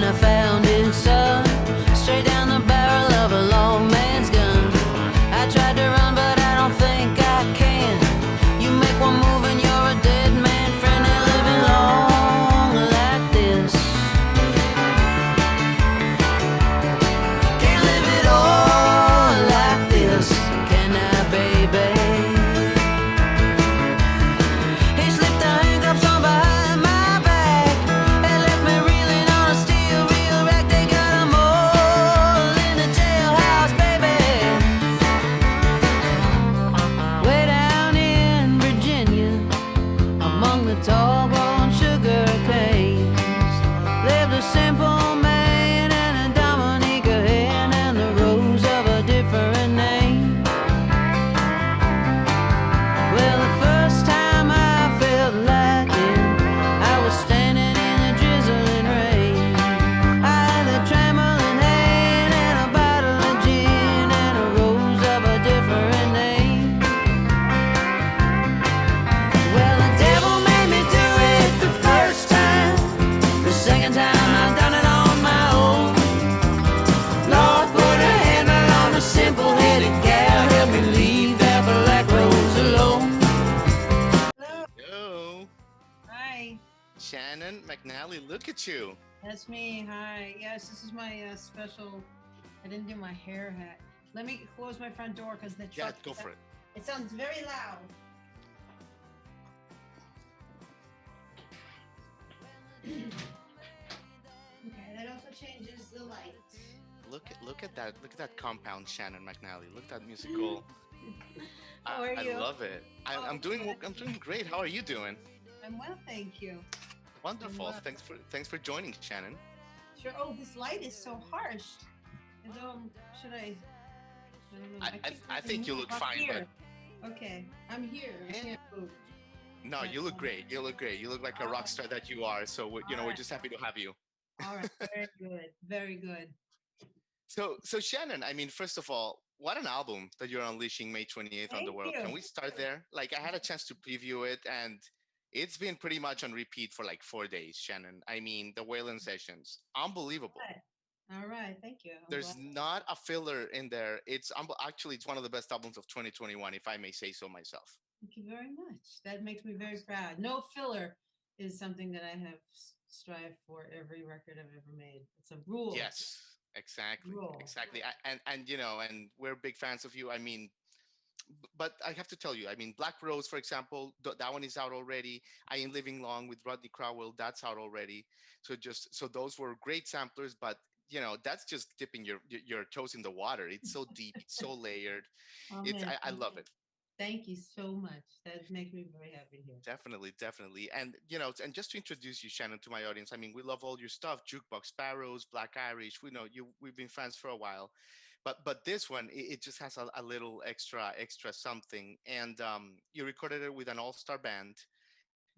I found his son, straight down the barrel of a long man's gun. I tried to run, but I don't think I can. You make one move and you're a dead man, friend, ain't living long like this. Can't live it all like this, can I, baby? He slipped the handcuffs on behind my back and left me reeling on a steel reel rack. They got 'em all in the jailhouse, baby. Way down in Virginia, among the tall grown sugar canes, lived a simple man and a Dominica hen and the rose of a different name. Well, the first time I felt like it, I was standing in the drizzling rain. I had the trembling hand and a bottle of gin and a rose of a different name. Well, the devil made me do it the first time. The second time I've done it on my own. Lord, put a handle on a simple-headed gal. Help me leave that black rose alone. Hello. Yo, Hi. Shannon McNally, look at you. That's me. Hi. Yes, this is my special. I didn't do my hair hat. Let me close my front door because the Yeah, truck. go for it. It sounds very loud. Okay, that also changes the light. Look at that. Look at that compound, Shannon McNally. Look at that musical. How are I you? love it. I'm doing great. How are you doing? I'm well, thank you. Wonderful. well. Thanks for joining, Shannon. Sure. Oh, this light is so harsh. Should I? I don't know. I think you look fine, here. Okay, I'm here. I Yeah. can't move. no, you look great. You look great. You look like a rock star that you are. So we're Alright. just happy to have you. All right. Very good. Very good. So Shannon, I mean, first of all, what an album that you're unleashing May 28th on the Thank world. you. Can we start there? Like, I had a chance to preview it, and it's been pretty much on repeat for like 4 days, Shannon. I mean, the Waylon Sessions, unbelievable. All right. Thank you. There's not a filler in there. Actually, it's one of the best albums of 2021, if I may say so myself. Thank you very much. That makes me very proud. No filler is something that I have strived for every record I've ever made. It's a rule. Yes, exactly, Rule. exactly. And and we're big fans of you. I mean, but I have to tell you, I mean, Black Rose, for example, that one is out already. I Ain't Living Long with Rodney Crowell, that's out already. So those were great samplers, but that's just dipping your toes in the water. It's so deep, it's so layered. Oh, It's man, I love it. Thank you so much. That makes me very happy here. Definitely, definitely. And and just to introduce you, Shannon, to my audience, I mean, we love all your stuff, Jukebox Sparrows, Black Irish. We know you, we've been fans for a while. But this one, it just has a little extra something. And you recorded it with an all-star band.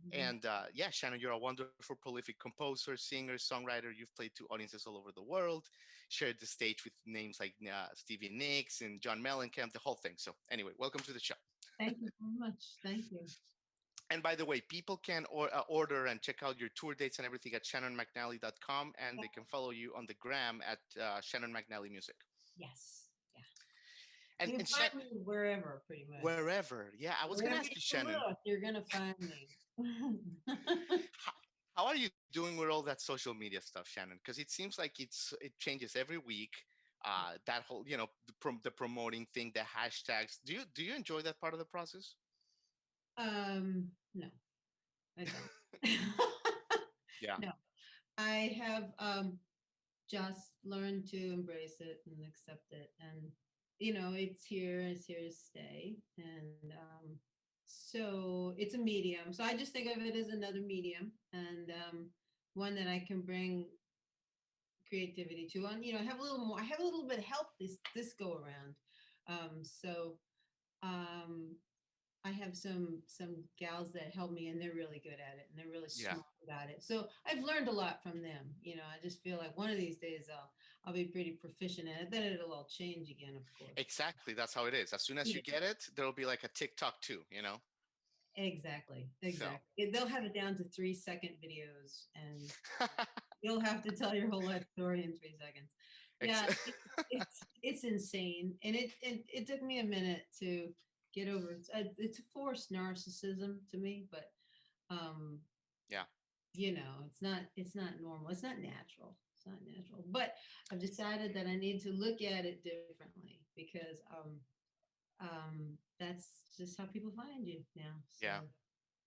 Mhm. And yeah, Shannon, you're a wonderful, prolific composer, singer, songwriter. You've played to audiences all over the world, shared the stage with names like Stevie Nicks and John Mellencamp, the whole thing. So anyway, welcome to the show. Thank you so much. Thank you. And by the way, people can order and check out your tour dates and everything at shannonmcnally.com, and they can follow you on the gram at Shannon McNally Music. Yes. Yeah. And, You and can find me wherever, pretty much. wherever, yeah, I was going to Wherever ask you, you Shannon, look, you're gonna find me. how are you doing with all that social media stuff, Shannon? Because it seems like it changes every week. That whole, the promoting thing, the hashtags. Do you enjoy that part of the process? No, I don't. Yeah. No, I have just learned to embrace it and accept it, and it's here to stay, and so it's a medium. So I just think of it as another medium, and one that I can bring creativity to. And I have a little more. I have a little bit of help this go around. So um, I have some gals that help me, and they're really good at it, and they're really Yeah. smart about it. So I've learned a lot from them. I just feel like one of these days I'll be pretty proficient in it. Then it'll all change again, of course. Exactly. That's how it is. As soon as you Yeah. get it, there'll be like a TikTok too. Exactly. So They'll have it down to 3-second videos, and You'll have to tell your whole life story in 3 seconds. Ex- Yeah, it's insane, and it took me a minute to get over it. It's a forced narcissism to me, but um, yeah, it's not normal. It's not natural. It's not natural. But I've decided that I need to look at it differently because that's just how people find you now. So yeah,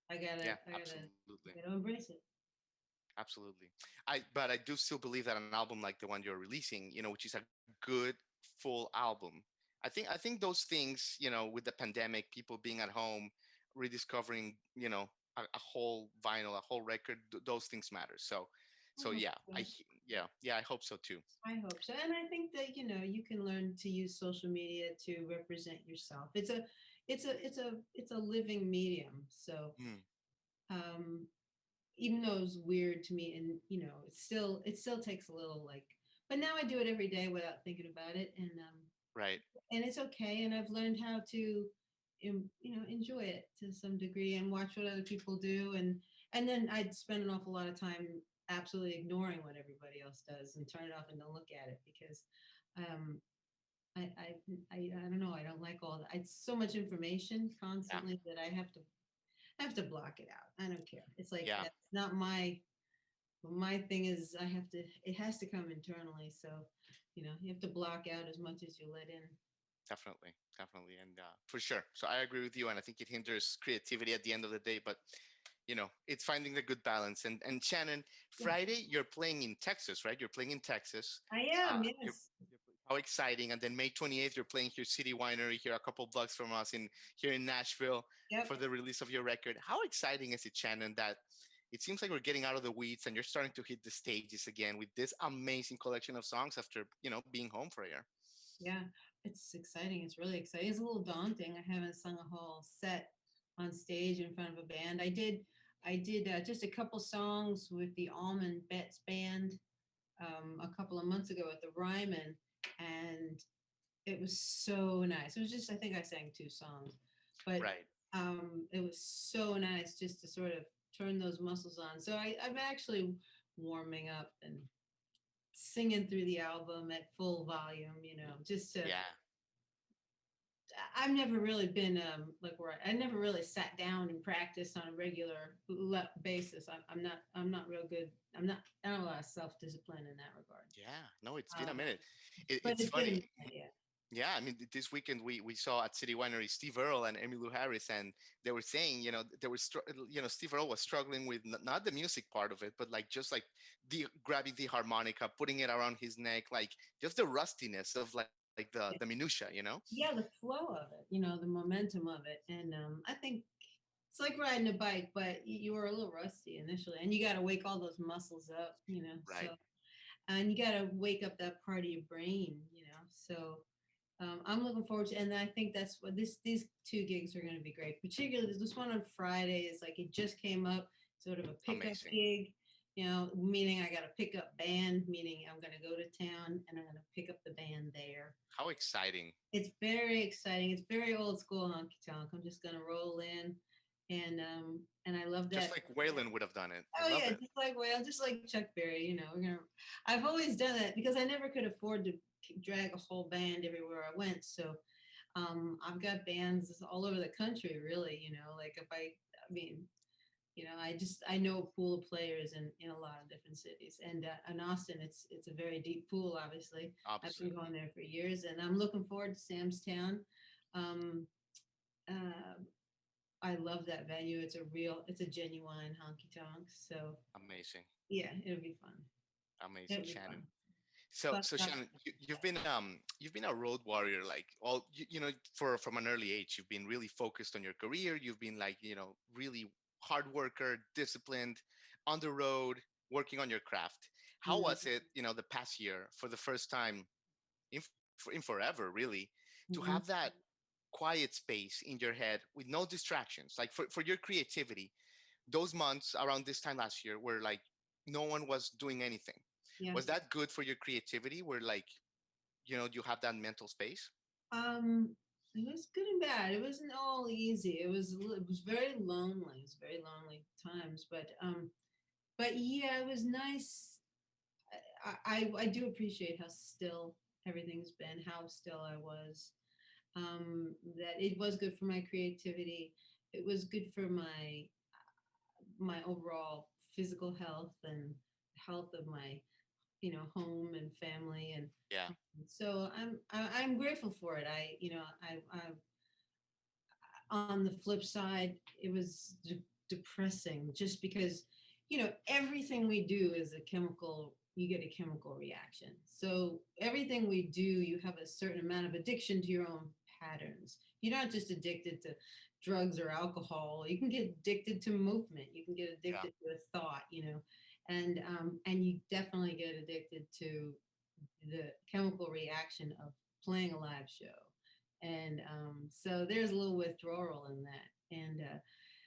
I gotta yeah, I gotta absolutely. I gotta embrace it. Absolutely. But I do still believe that an album like the one you're releasing, which is a good full album. I think those things, with the pandemic, people being at home, rediscovering, a whole vinyl, a whole record, those things matter. So I hope yeah, so. yeah, I hope so too. I hope so. And I think that, you can learn to use social media to represent yourself. It's a living medium. So Mm, um even though it's weird to me, and it still takes a little, like, but now I do it every day without thinking about it, right. and it's okay, and I've learned how to enjoy it to some degree and watch what other people do, and then I'd spend an awful lot of time absolutely ignoring what everybody else does and turn it off and don't look at it because um I don't know, I don't like all that. It's so much information Yeah. constantly that I have to block it out. I don't care. It's like Yeah. that's not my thing is it has to come internally. So, you have to block out as much as you let in. Definitely, definitely, and for sure. So I agree with you, and I think it hinders creativity at the end of the day. But it's finding the good balance. And Shannon, Yeah, Friday you're playing in Texas, right? You're playing in Texas. I Uh, am. you're, Yes. how exciting! And then May 28th, you're playing here, City Winery, here a couple blocks from us in here in Nashville Yep. for the release of your record. How exciting is it, Shannon? That it seems like we're getting out of the weeds and you're starting to hit the stages again with this amazing collection of songs after being home for a year. Yeah. It's exciting. It's really exciting. It's a little daunting. I haven't sung a whole set on stage in front of a band. I did just a couple songs with the Almond Betts band a couple of months ago at the Ryman, and it was so nice. It was just, I think I sang two songs, but Right. it was so nice just to sort of turn those muscles on. So I'm actually warming up and singing through the album at full volume, just to. Yeah. I've never really been like where I never really sat down and practiced on a regular basis. I'm not real good. I don't have a lot of self discipline in that regard. Yeah, no, it's been a Um, minute. but It's it's been a funny. minute, yeah. Yeah, I mean, this weekend we saw at City Winery Steve Earle and Emmylou Harris, and they were saying, Steve Earle was struggling with not the music part of it, but like just like the grabbing the harmonica, putting it around his neck, like just the rustiness of like the minutia. Yeah, the flow of it, the momentum of it. And I think it's like riding a bike, but you were a little rusty initially, and you got to wake all those muscles up, so, Right. and you got to wake up that part of your brain, so I'm looking forward to, and I think that's what these two gigs are going to be great. Particularly this one on Friday is like it just came up, sort of a pickup Amazing. gig, meaning I got a pickup band, meaning I'm going to go to town and I'm going to pick up the band there. How exciting. It's very exciting. It's very old school honky tonk. I'm just going to roll in, and I love Just that. like Waylon would have done it. I Oh love yeah, it. just like Chuck Berry. We're gonna. I've always done that because I never could afford to drag a whole band everywhere I went. So I've got bands all over the country. Really, like if I mean, I know a pool of players in a lot of different cities, and in Austin, it's a very deep pool. Obviously, I've been Absolutely. going there for years, and I'm looking forward to Sam's Town. Um, uh, I love that venue. It's a genuine honky tonk. So Amazing. yeah, it'll be fun. Amazing, It'll be fun. Shannon. So, But Shannon, you've been a road warrior, like all for from an early age. You've been really focused on your career. You've been like really hard worker, disciplined, on the road, working on your craft. How mm, was it, the past year for the first time in forever, really, to have mhm. that quiet space in your head with no distractions, like for your creativity? Those months around this time last year where like no one was doing anything, Yeah. was that good for your creativity where like you have that mental space? It was good and bad. It wasn't all easy. It was very lonely. It was very lonely times. But yeah, it was nice. I do appreciate how still everything's been, how still I was. That it was good for my creativity. It was good for my overall physical health and health of my home and family. And Yeah. so I'm grateful for it. I on the flip side, it was depressing just because everything we do is a chemical. You get a chemical reaction. So everything we do, you have a certain amount of addiction to your own patterns. You're not just addicted to drugs or alcohol. You can get addicted to movement. You can get Yeah. addicted to a thought. And you definitely get addicted to the chemical reaction of playing a live show. And so there's a little withdrawal in that. And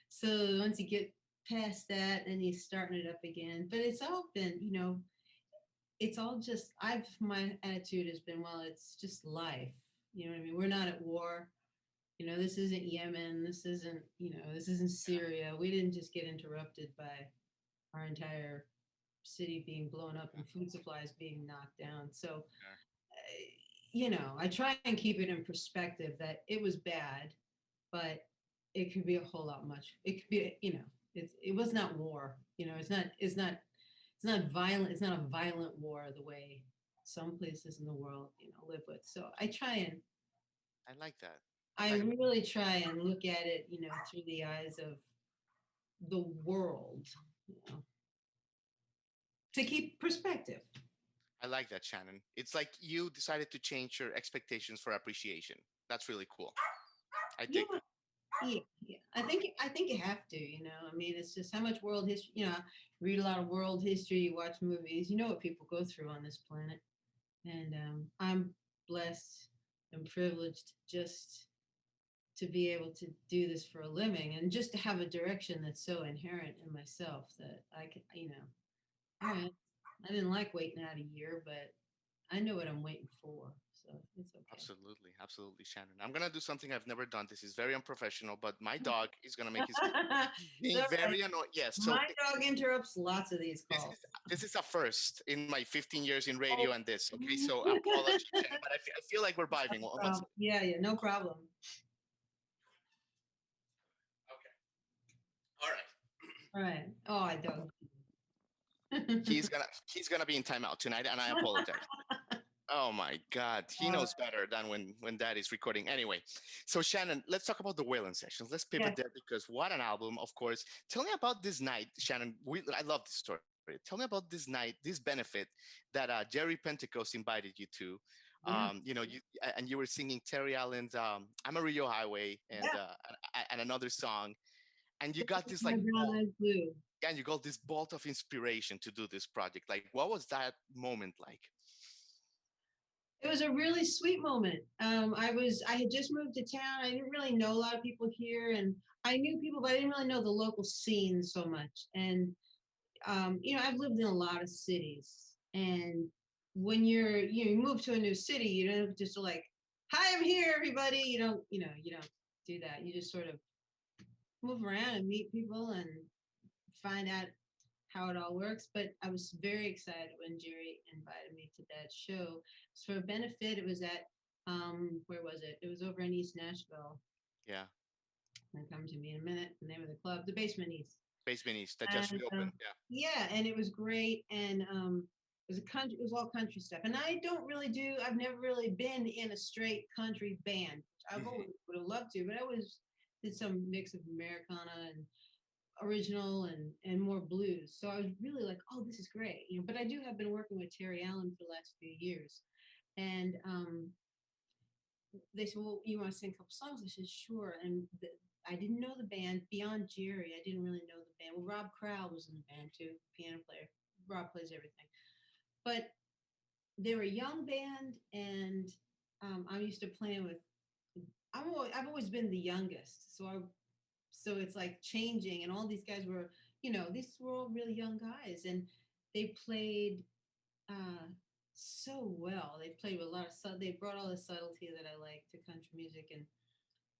so once you get past that, then you're starting it up again. But it's all been, it's all just, my attitude has been, well, it's just life. You know what I mean? We're not at war. This isn't Yemen. This isn't Syria. We didn't just get interrupted by our entire city being blown up and food supplies being knocked down. So, Yeah. I try and keep it in perspective that it was bad, but it could be a whole lot much. It could be, it was not war. It's not violent. It's not a violent war the way some places in the world, live with. So I like that. I I like really try and look at it, through the eyes of the world, you know, to keep perspective. I like that, Shannon. It's like you decided to change your expectations for appreciation. That's really cool. I Yeah, dig that. yeah. I think you have to. I mean, it's just how much world history. Read a lot of world history, watch movies. You know what people go through on this planet, and I'm blessed and privileged just to be able to do this for a living and just to have a direction that's so inherent in myself that I can, all right, I didn't like waiting out a year, but I know what I'm waiting for, so it's okay. Absolutely, absolutely, Shannon. I'm gonna do something I've never done. This is very unprofessional, but my dog is gonna make his It's being all right. very annoying. Yes. So My dog interrupts lots of these this calls. is this is a first in my 15 years in Oh. radio and this. Okay, so apology, Shannon, but I feel like we're vibing. One second. Yeah, yeah, no problem. Okay. All right. All right. Oh, I don't. He's gonna be in timeout tonight, and I apologize. Oh my God, he All right. knows better than when Dad is recording. Anyway, so Shannon, let's talk about the Waylon Sessions. Let's Yeah. pivot there because what an album, of course. Tell me about this night, Shannon. I love this story. Tell me about this night, this benefit that Jerry Pentecost invited you to. Yeah. And you were singing Terry Allen's "Amarillo Highway" and another song, and you got this My like brown bolt, eyes blue. yeah, and you got this bolt of inspiration to do this project. Like, what was that moment like? It was a really sweet moment. I had just moved to town. I didn't really know a lot of people here, and I knew people, but I didn't really know the local scene so much. And I've lived in a lot of cities, and when you move to a new city, you don't just like, "Hi, I'm here, everybody." You don't do that. You just sort of move around and meet people and find out how it all works. But I was very excited when Jerry invited me to that show. It was for a benefit. It was at where was it? It was over in East Nashville. Yeah. It'll come to me in a minute. The name of the club, the Basement East. Basement East that just And reopened. Yeah. yeah, and it was great. And it was a country. It was all country stuff. And I don't really do. I've never really been in a straight country band. I've Hmm. always would have loved to, but I always did some mix of Americana and original and more blues. So I was really like, oh, this is great. But I do have been working with Terry Allen for the last few years. And they said, well, you want to sing a couple songs? I said, sure. And I didn't know the band beyond Jerry. I didn't really know the band. Well, Rob Crowell was in the band too, piano player. Rob plays everything. But they were a young band, and I'm used to playing with. I've always been the youngest, so it's like changing, and all these guys were, these were all really young guys, and they played uh, so well. They played with a lot of they brought all the subtlety that I like to country music, and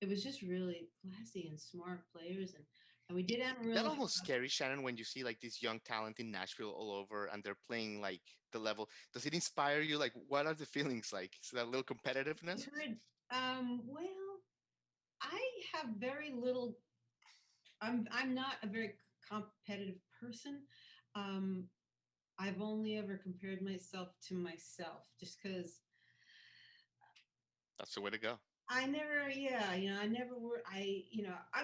it was just really classy and smart players. And And we did That Amarillo. almost scary, Shannon, when you see like this young talent in Nashville all over and they're playing like the level. Does it inspire you? Like, what are the feelings like? Is that a little competitiveness? Good. Well, I have very little. I'm not a very competitive person. Um, I've only ever compared myself to myself, just because That's the way to go. I never, yeah, I never were. I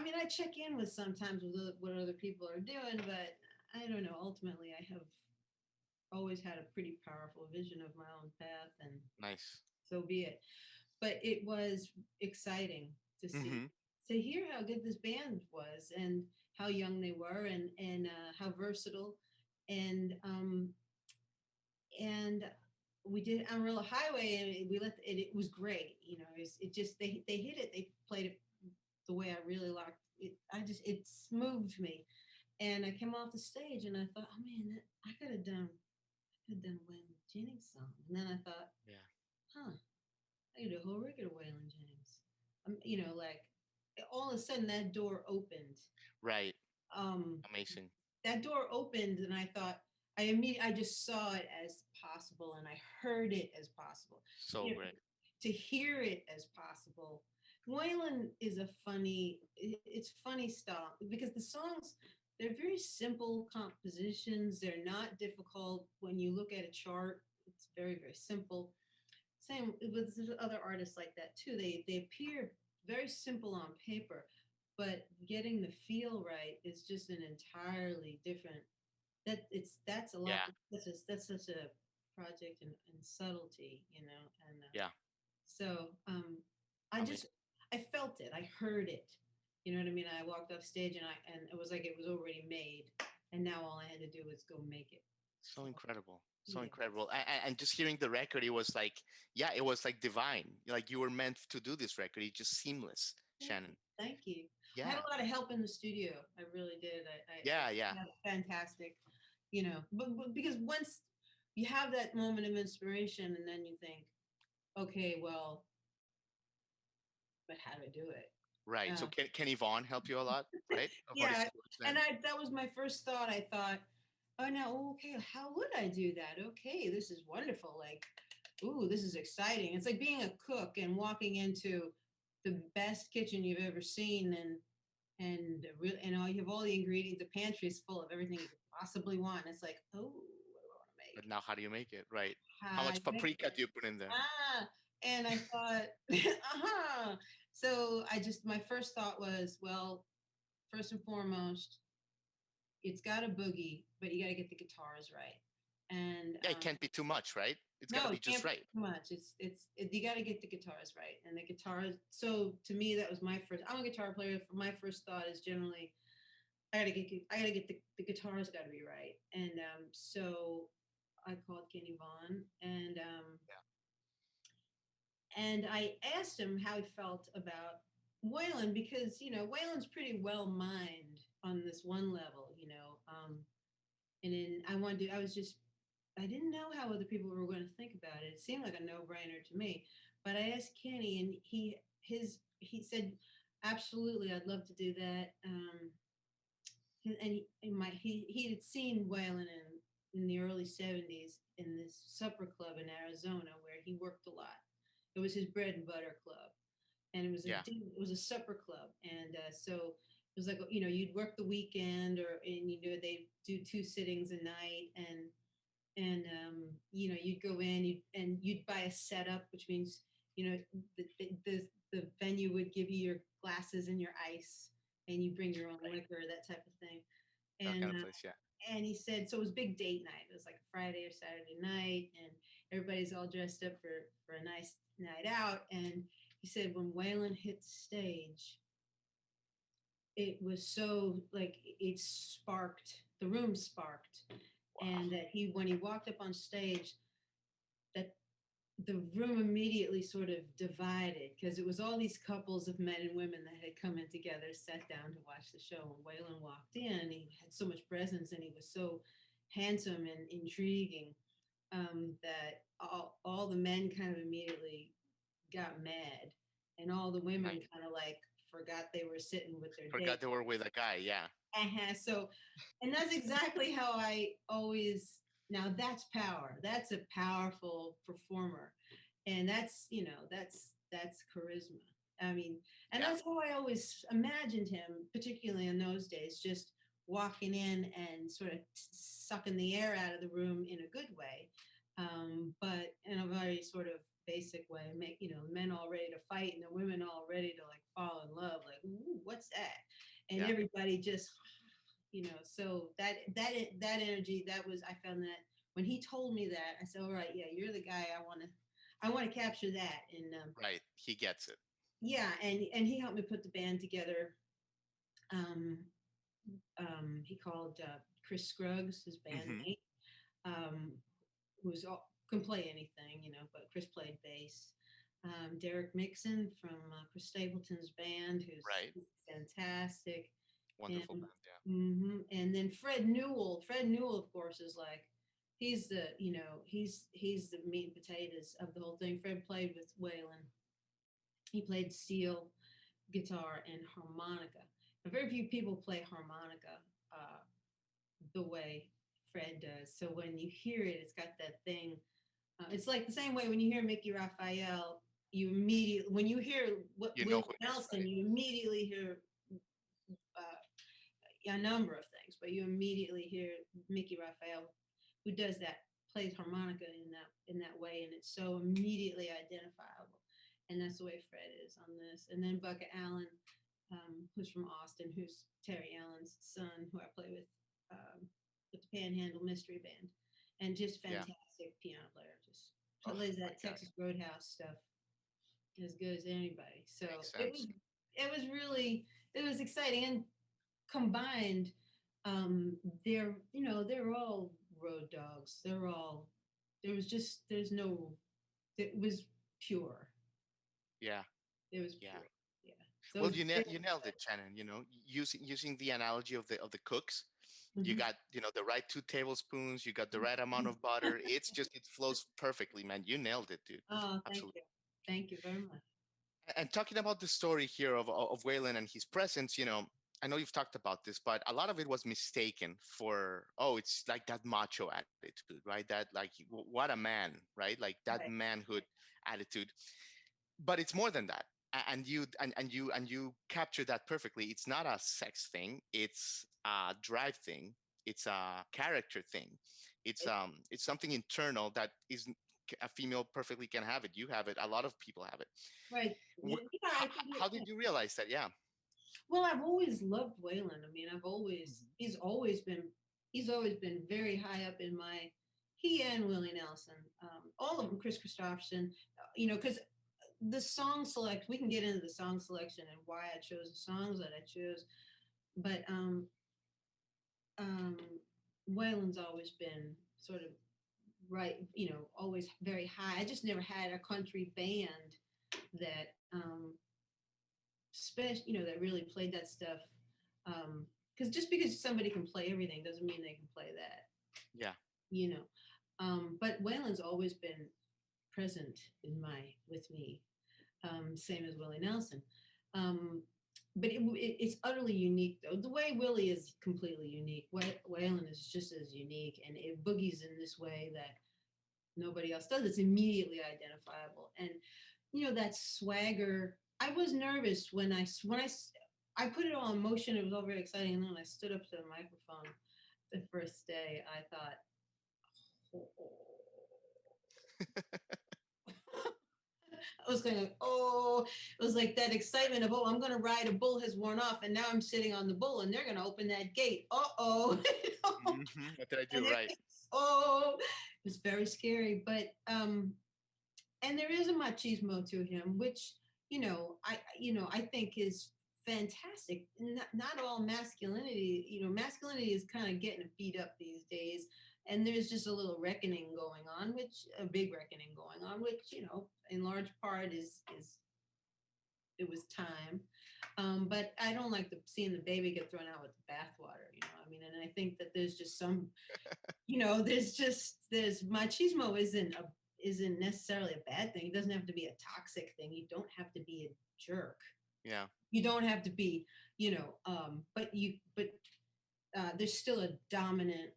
mean, I check in with sometimes with what other people are doing, but I don't know. Ultimately, I have always had a pretty powerful vision of my own path, and Nice. so be it. But it was exciting to see, Mm-hmm. to hear how good this band was, and how young they were, and how versatile, and and we did Amarillo Highway, and we let it was great. It just they hit it. They played it the way I really liked it. It moved me, and I came off the stage and I thought, oh man, I could have done a Waylon Jennings song. And then I thought, Yeah. huh, I could do a whole record of Waylon Jennings. Like all of a sudden that door opened. Right. Um, Amazing. that door opened, and I thought, I just saw it as possible, and I heard it as possible. So You know, great. to hear it as possible. Waylon is it's funny stuff because the songs, they're very simple compositions. They're not difficult when you look at a chart. It's very, very simple. Same with other artists like that too. They appear very simple on paper, but getting the feel right is just an entirely different. That's a lot. Yeah. That's such a project and subtlety, and Yeah. so I just Amazing. I felt it. I heard it. You know what I mean? I walked off stage, and it was like it was already made, and now all I had to do was go make it. So So incredible. So yeah, incredible. And just hearing the record, it was like, yeah, it was like divine. Like you were meant to do this record. It's just seamless, Shannon. thank you. I had Yeah. a lot of help in the studio. I really did. Yeah. Yeah. I had a fantastic, but because once you have that moment of inspiration, and then you think, okay, well, but how do I do it? Right. So Kenny Vaughn helped you a lot, right? Of Holy Yeah, Stewards and then. that was my first thought. I thought, oh no, okay, how would I do that? Okay, this is wonderful. Like, ooh, this is exciting. It's like being a cook and walking into the best kitchen you've ever seen, and all you have all the ingredients. The pantry is full of everything you could possibly want. It's like, oh, what do I want to make? But now, how do you make it? Right. How How do much you make paprika it? do you put in there? And I thought, uh-huh. So my first thought was, well, first and foremost, it's got a boogie, but you got to get the guitars right. And Yeah, it can't be too much, right? It's got to no, be it can't just be right. too much. You got to get the guitars right, and the guitars. So to me, that was my first. I'm a guitar player. My first thought is generally, I gotta get the guitars got to be right, and so I called Kenny Vaughn, and I asked him how he felt about Waylon, because Waylon's pretty well mined on this one level, and then I didn't know how other people were going to think about it. It seemed like a no-brainer to me. But I asked Kenny, and he said, absolutely, I'd love to do that. And he had seen Waylon in the early '70s in this supper club in Arizona where he worked a lot. It was his bread and butter club, and Yeah. it was a supper club, and so it was like, you'd work the weekend, and they do two sittings a night, and you'd go in, and you'd buy a setup, which means the, the venue would give you your glasses and your ice, and you bring your own Right. liquor, that type of thing. That and kind of uh, place. Yeah. and he said, so it was big date night. It was like a Friday or Saturday night, and everybody's all dressed up for a nice night out. And he said when Waylon hit the stage, it was so like it sparked, the room sparked, Wow. and that when he walked up on stage, that the room immediately sort of divided, because it was all these couples of men and women that had come in together, sat down to watch the show. And Waylon walked in, he had so much presence, and he was so handsome and intriguing, that all the men kind of immediately got mad, and all the women Right. kind of like forgot they were sitting with their date. Forgot they were with a guy. Yeah. So, and that's exactly how I always, now that's power. That's a powerful performer. And that's, that's charisma. I mean, and Yeah. that's how I always imagined him, particularly in those days, just walking in and sort of sucking the air out of the room in a good way, but in a very sort of basic way. Make men all ready to fight and the women all ready to like fall in love. Like, ooh, what's that? And Yeah. everybody just, So that energy, that was, I found that when he told me that, I said, all right, yeah, you're the guy I want to capture that. And Right. He gets it. yeah, and he helped me put the band together. Um, he called Chris Scruggs, his Hmm. bandmate, um, who's can play anything, but Chris played bass. Derek Mixon from Chris Stapleton's band, Right. who's fantastic, Wonderful and band. Yeah. and then Fred Newell. Fred Newell, of course, is like he's the he's the meat and potatoes of the whole thing. Fred played with Waylon. He played steel guitar and harmonica. Now, very few people play harmonica uh, the way Fred does. So when you hear it, it's got that thing. It's like the same way when you hear Mickey Raphael, you immediately, when you hear what You know Willie who it is, Nelson, right? you immediately hear a number of things, but you immediately hear Mickey Raphael, who does that, plays harmonica in that way, and it's so immediately identifiable. And that's the way Fred is on this. And then Bucket Allen, who's from Austin, who's Terry Allen's son, who I play with the Panhandle Mystery Band, and just Yeah. fantastic piano player. Just Oh plays my that God. Texas Roadhouse stuff as good as anybody. So Makes it sense. was it was really it was exciting, and combined, they're all road dogs. They're all there was just there's no it was pure. Yeah. It was Yeah. pure. Yeah. So it Well, was very you nailed it, Shannon. Using the analogy of the cooks, you mhm. got the right 2 tablespoons. You got the right amount of butter. It flows perfectly, man. You nailed it, dude. Oh, thank Absolutely. you. Thank you very much. And talking about the story here of Waylon and his presence, I know you've talked about this, but a lot of it was mistaken for, oh, it's like that macho attitude, right? That like what a man, right? Like that Right. manhood attitude. But it's more than that. And you capture that perfectly. It's not a sex thing. It's a drive thing. It's a character thing. It's something internal that is a female perfectly can have it. You have it. A lot of people have it. Right. Yeah, I think How did you realize that? Yeah. well, I've always loved Waylon. I mean, Mhm. he's always been very high up in my he and Willie Nelson, all of them, Chris Christopherson, because the song select we can get into the song selection and why I chose the songs that I chose, but um, Waylon's always been sort of right, always very high. I just never had a country band that special, that really played that stuff. Because just because somebody can play everything doesn't mean they can play that, Yeah. you know. But Waylon's always been present in my with me, same as Willie Nelson. Um, but it's utterly unique though. The way Willie is completely unique. Waylon is just as unique, and it boogies in this way that nobody else does. It's immediately identifiable, and that swagger. I was nervous when I put it all in motion. It was all very exciting, and then when I stood up to the microphone the first day, I thought, oh. I was going, oh, it was like that excitement of, oh, I'm going to ride a bull has worn off, and now I'm sitting on the bull, and they're going to open that gate. Uh-oh. What did I And do? Right. oh, it was very scary. But and there is a machismo to him, which I think is fantastic. Not all masculinity, masculinity is kind of getting beat up these days, and there's just a little reckoning going on, which a big reckoning going on, which in large part is it was time. But I don't like seeing the baby get thrown out with the bathwater. I mean, and I think that there's just some there's machismo isn't necessarily a bad thing. It doesn't have to be a toxic thing. You don't have to be a jerk. Yeah. You don't have to be, but there's still a dominant,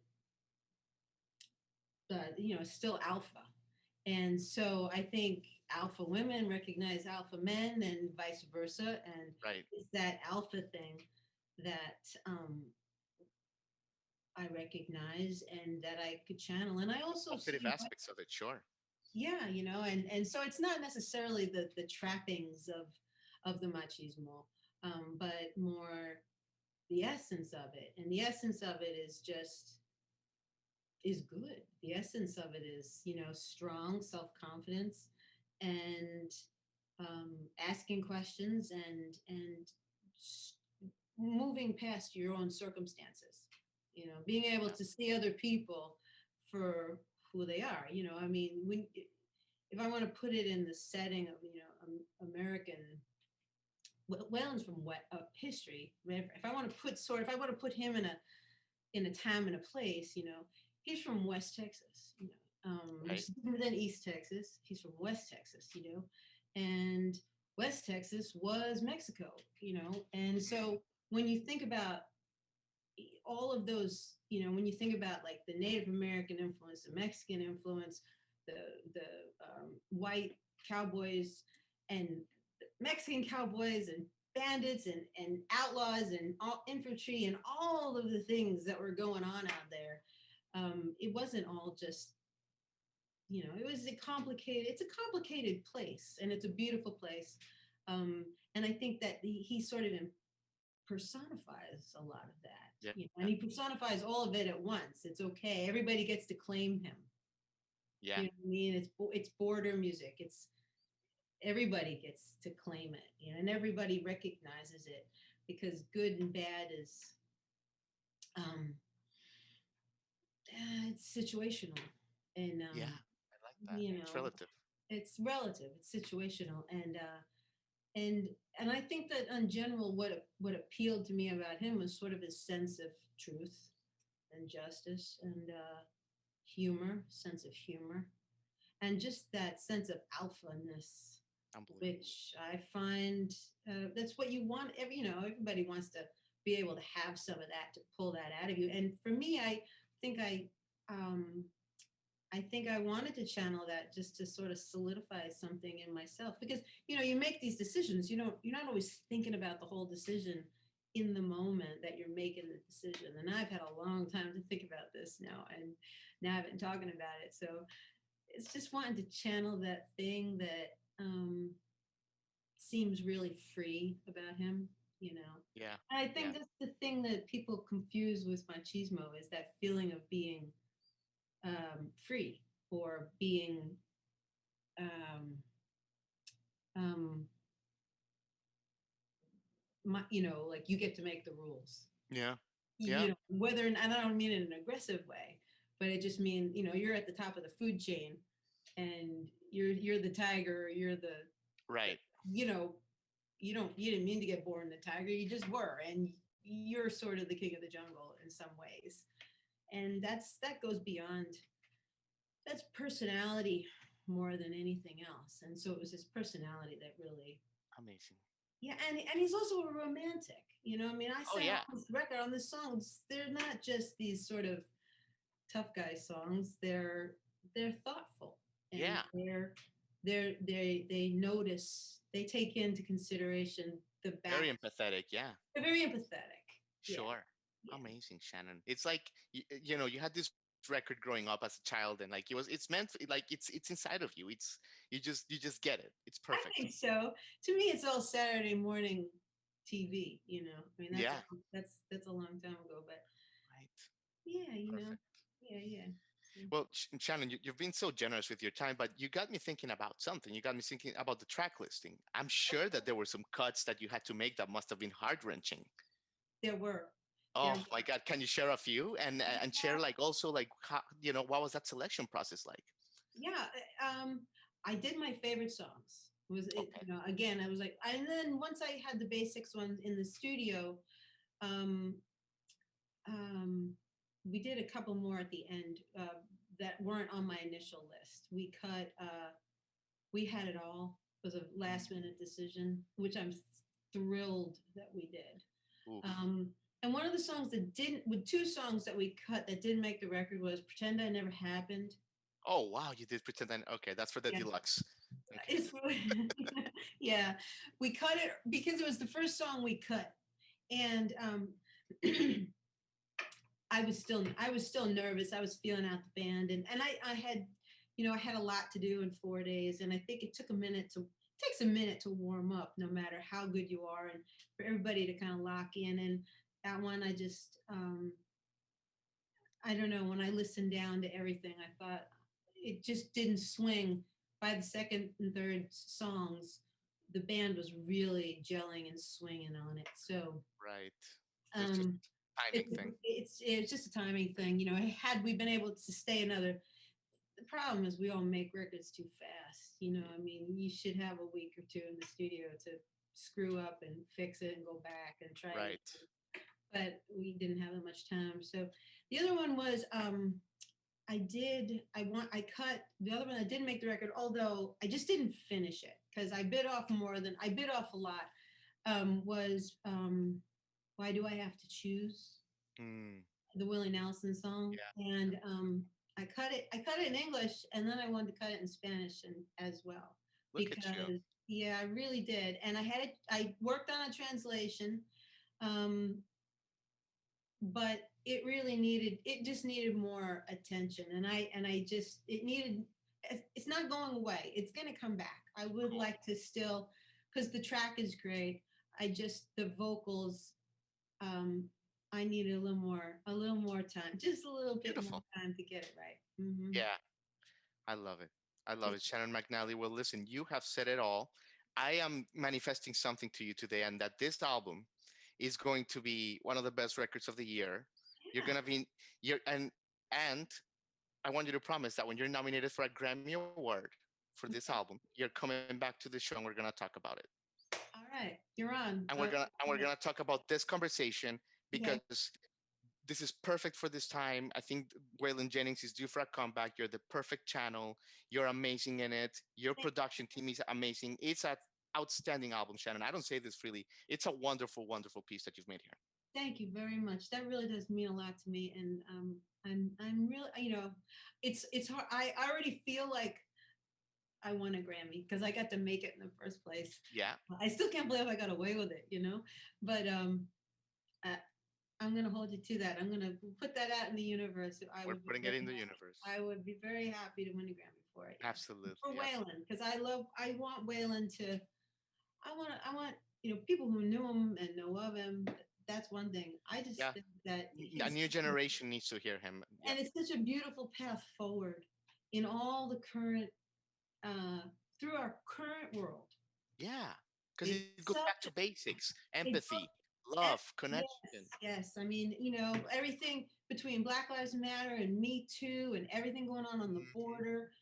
still alpha. And so I think alpha women recognize alpha men and vice versa. And Right. it's that alpha thing that I recognize and that I could channel. And I also Positive see, aspects of it, sure. yeah, and so it's not necessarily the trappings of the machismo, but more the essence of it. And the essence of it is just is good. The essence of it is, strong self confidence and asking questions and moving past your own circumstances. Being able Yeah. to see other people for who they are. I mean, when if I want to put it in the setting of American Whalen's from history. I mean, if I want to if I want to put him in a time and a place, he's from West Texas, which Right. is different than East Texas. He's from West Texas, and West Texas was Mexico, and Mm. so when you think about all of those, when you think about like the Native American influence, the Mexican influence, the white cowboys and Mexican cowboys and bandits and outlaws and all infantry and all of the things that were going on out there. It wasn't all just, it was it's a complicated place and it's a beautiful place. And I think that he sort of personifies a lot of that, Yeah. and he personifies all of it at once. It's okay. Everybody gets to claim him. Yeah. You know what I mean? It's border music. It's everybody gets to claim it, and everybody recognizes it because good and bad is um, it's situational, and Yeah. I like that. you It's know, relative. it's relative. It's situational, and and I think that in general, what appealed to me about him was sort of his sense of truth and justice and sense of humor, and just that sense of alphaness, Unbelievable. which I find that's what you want. Everybody wants to be able to have some of that to pull that out of you. And for me, think I, um, I think I wanted to channel that just to sort of solidify something in myself because you make these decisions. You're not always thinking about the whole decision in the moment that you're making the decision. And I've had a long time to think about this now, and now I've been talking about it. So it's just wanting to channel that thing that seems really free about him. Yeah. And I Yeah. think that's the thing that people confuse with machismo is that feeling of being free or being, um, um, like you get to make the rules. Yeah. Yeah. Whether, and I don't mean it in an aggressive way, but it just means, you're at the top of the food chain and you're the tiger, you're the Right. you know, you didn't mean to get born a tiger, you just were, and you're sort of the king of the jungle in some ways. And that goes beyond that's personality more than anything else. And so it was his personality that really, Amazing. yeah, and he's also a romantic. I mean, I Oh said on yeah. this record, on this songs, they're not just these sort of tough guy songs. They're thoughtful and Yeah. they notice, they take into consideration the back. Very empathetic. Yeah. They're very empathetic. Yeah, Sure. yeah. Amazing, Shannon. It's like you had this record growing up as a child, and like it's meant like it's inside of you. You just get it. It's I perfect. think so. To me, it's all Saturday morning TV. I mean, Yeah. that's a long time ago, but Right. yeah, Perfect. yeah, yeah. So, Well, Shannon, you've been so generous with your time, but you got me thinking about something. You got me thinking about the track listing. I'm sure that there were some cuts that you had to make that must have been heart wrenching. there were, there Oh were. my God, can you share a few and share like also like how, what was that selection process like? Yeah, I did my favorite songs. Was it, Okay. again, I was like, and then once I had the basics ones in the studio, um, um, we did a couple more at the end that weren't on my initial list. We cut, We Had It All was a last Mm. minute decision, which I'm thrilled that we did. Oof. Um, and one of the songs that didn't, with two songs that we cut that didn't make the record was "Pretend I Never Happened." Oh wow, you did pretend that. Okay, that's for the Yeah, deluxe. Okay. it's yeah. We cut it because it was the first song we cut, and I was still nervous. I was feeling out the band, and I had, I had a lot to do in 4 days, and I think it took a minute to takes a minute to warm up, no matter how good you are, and for everybody to kind of lock in. And that one, I don't know. When I listened down to everything, I thought it just didn't swing. By the second and third songs, the band was really gelling and swinging on it. So Right. It's just um, timing thing. it's just a timing thing. Had we been able to stay another, the problem is we all make records too fast. I mean, you should have a week or two in the studio to screw up and fix it and go back and try it. Right. But we didn't have that much time. So the other one was I cut the other one. I didn't make the record, although I just didn't finish it because I bit off a lot. Was Why Do I Have to Choose? Mm, The Willie Nelson song. yeah. And I cut it in English, and then I wanted to cut it in Spanish and as well, Look at you. because yeah, I really did. And I worked on a translation, um, but it just needed more attention, and I just it needed it's not going away. It's going to come back. I would Cool. like to still, because the track is great. The vocals, um, I needed a little more time, just a little bit more Beautiful. time to get it right. Hmm. Yeah. I love it. I love it. Shannon McNally. Well, listen, you have said it all. I am manifesting something to you today, and that this album is going to be one of the best records of the year. You're Yeah. gonna be you're and I want you to promise that when you're nominated for a Grammy Award for this album, you're coming back to the show and we're gonna talk about it. All right, you're on. And we're gonna talk about this conversation Okay. because this is perfect for this time. I think Waylon Jennings is due for a comeback. You're the perfect channel. You're amazing in it. Your Thank, production team is amazing. It's an outstanding album, Shannon. I don't say this freely. It's a wonderful, wonderful piece that you've made here. thank you very much. That really does mean a lot to me, and I'm really, it's hard. I already feel like I won a Grammy because I got to make it in the first place. Yeah, I still can't believe I got away with it. But I, I'm gonna hold you to that. I'm gonna put that out in the universe. we're putting it in the universe. I would be very happy to win a Grammy for it. Yeah, for Absolutely, Waylon, absolutely. because I want Waylon to. I want people who knew him and know of him. That's one thing. I just Yeah, think that a he's new generation needs to hear him. Yeah, and it's such a beautiful path forward in all the current uh, through our current world. yeah, because It's it goes back to such basics, it empathy, goes love, yes, connection. yes. I mean, everything between Black Lives Matter and Me Too and everything going on the Mhm. border.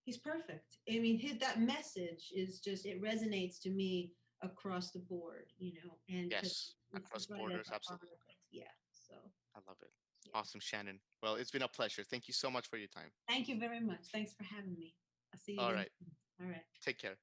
He's perfect. I mean, that message is just it resonates to me across the board, and because Yes, across it's right at borders, the heart of absolutely. it. Yeah. So I love it. yeah. Awesome, Shannon. Well, it's been a pleasure. Thank you so much for your time. Thank you very much. Thanks for having me. I'll see you All again right. soon. All right. Take care.